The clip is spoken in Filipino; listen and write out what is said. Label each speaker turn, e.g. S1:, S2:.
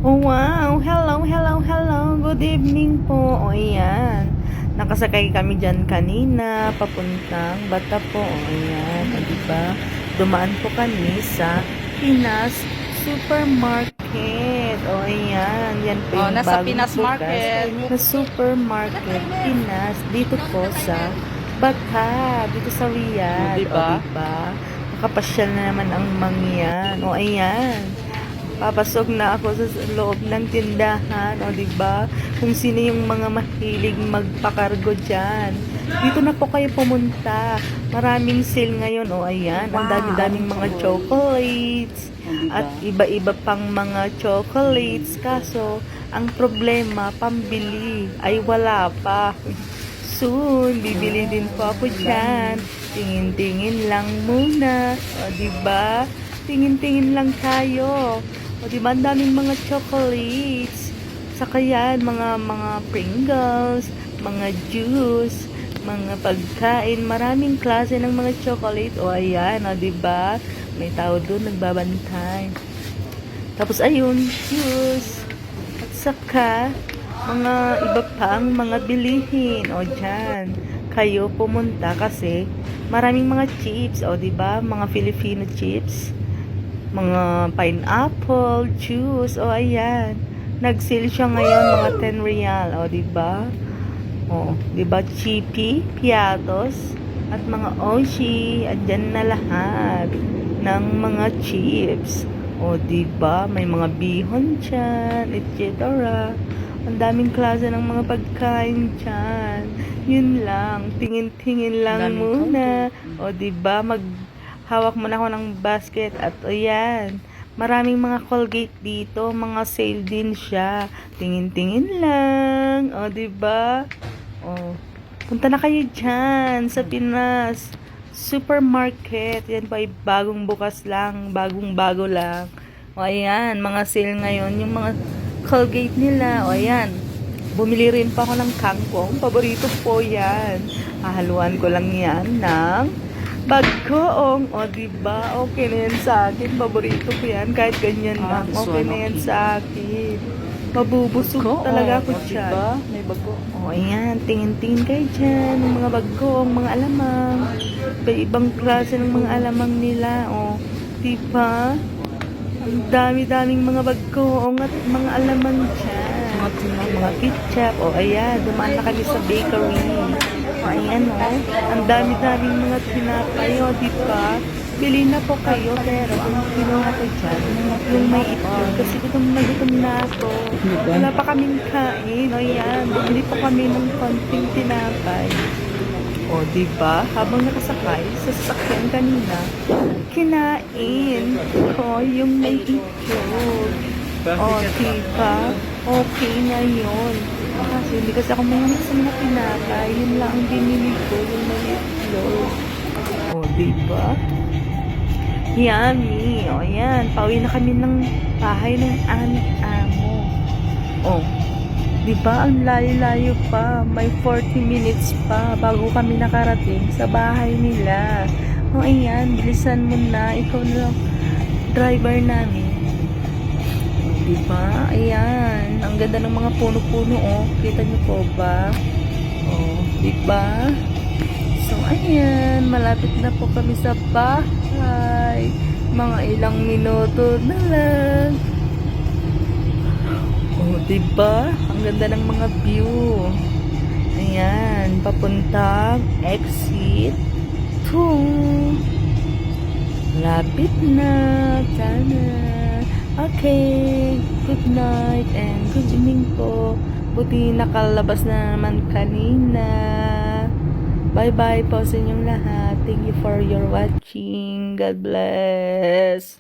S1: Oh, wow! Hello, hello, hello! Good evening po! O, ayan. Nakasakay kami dyan kanina, papuntang Bata po. O, ayan. O, diba? Dumaan po kami sa Pinas Supermarket. O, ayan. Yan po yung
S2: Nasa
S1: bagong
S2: Pinas
S1: bukas
S2: Market.
S1: na Supermarket Pinas. Dito po sa Bata. Dito sa Riyadh.
S2: Diba?
S1: O, diba? Nakapasyal na naman ang mangyan. O, ayan. Papasok na ako sa loob ng tindahan, o diba? Kung sino yung mga mahilig magpakargo dyan. Dito na po kayo pumunta. Maraming sale ngayon, o ayan. Ang dami-daming mga chocolates. At iba-iba pang mga chocolates. Kaso, ang problema, pambili ay wala pa. Soon, bibili din po ako dyan. Tingin-tingin lang muna. O diba? Tingin-tingin lang tayo. O diba, ang daming mga chocolates. Saka yan, mga Pringles, mga juice, mga pagkain, maraming klase ng mga chocolate. O ayan, o diba, may tao doon nagbabantay. Tapos ayun, juice. At saka, mga iba pang mga bilihin. O dyan, kayo pumunta kasi maraming mga chips. O diba, mga Filipino chips. Mga pineapple, juice, o ayan. Nag-sale siya ngayon, mga 10 real, o diba? O, diba, chippy, piatos, at mga oshi, andyan na lahat ng mga chips. O diba, may mga bihon dyan, etc. Ang daming klase ng mga pagkain dyan. Yun lang, tingin-tingin lang muna. O diba, hawak mo na ako ng basket at ayan, maraming mga Colgate dito, mga sale din siya. Tingin-tingin lang. O, diba? O, punta na kayo dyan sa Pinas Supermarket. Yan po ay bagong bukas lang, bagong-bago lang. O, ayan, mga sale ngayon, yung mga Colgate nila. O, ayan, bumili rin pa ako ng kangkong. Paborito po yan. Hahaluan ko lang yan ng bagkoong, o diba, okay na yan sa akin, paborito ko yan, kahit ganyan lang, okay na yan sa akin, mabubusog talaga ako dyan,
S2: diba? May bago.
S1: o ayan, tingin-tingin kayo dyan, mga bagkoong, mga alamang, ibang klase ng mga alamang nila, o diba, ang dami-daming mga bagkoong at mga alamang dyan, mga ketchup, o ayan, dumaan na kami sa bakery. Ayan o, ang dami-daming mga tinapay o, diba? Bili na po kayo, pero ang kinuha ko dyan, yung may itlog, kasi gutom na ako. Wala pa kaming kain, o yan, bumili po kami ng konting tinapay. O, diba? Habang nakasakay sa sasakyan kanina, kinain ko yung may itlog. O, diba? Okay na yun. Kasi hindi kasi ako mahilig sa mga tinapay. Yun lang ang binili ko, yung may itlog. O, diba? Yummy. O, yan. Pauwi na kami ng bahay ng aming amo. O, diba? Ang layo-layo pa. May 40 minutes pa bago kami nakarating sa bahay nila. O, ayan. Bilisan mo na. Ikaw na lang driver namin. Diba? Ayan. Ang ganda ng mga puno-puno, oh. Kita niyo po ba? Oh, diba? So, ayan. Malapit na po kami sa bahay. Mga ilang minuto na lang. Oh, diba? Ang ganda ng mga view. Ayan. Papuntang exit 2. Malapit na. Sana. Okay, good night and good evening po. Buti nakalabas na naman kanina. Bye-bye po sa inyong lahat. Thank you for your watching. God bless.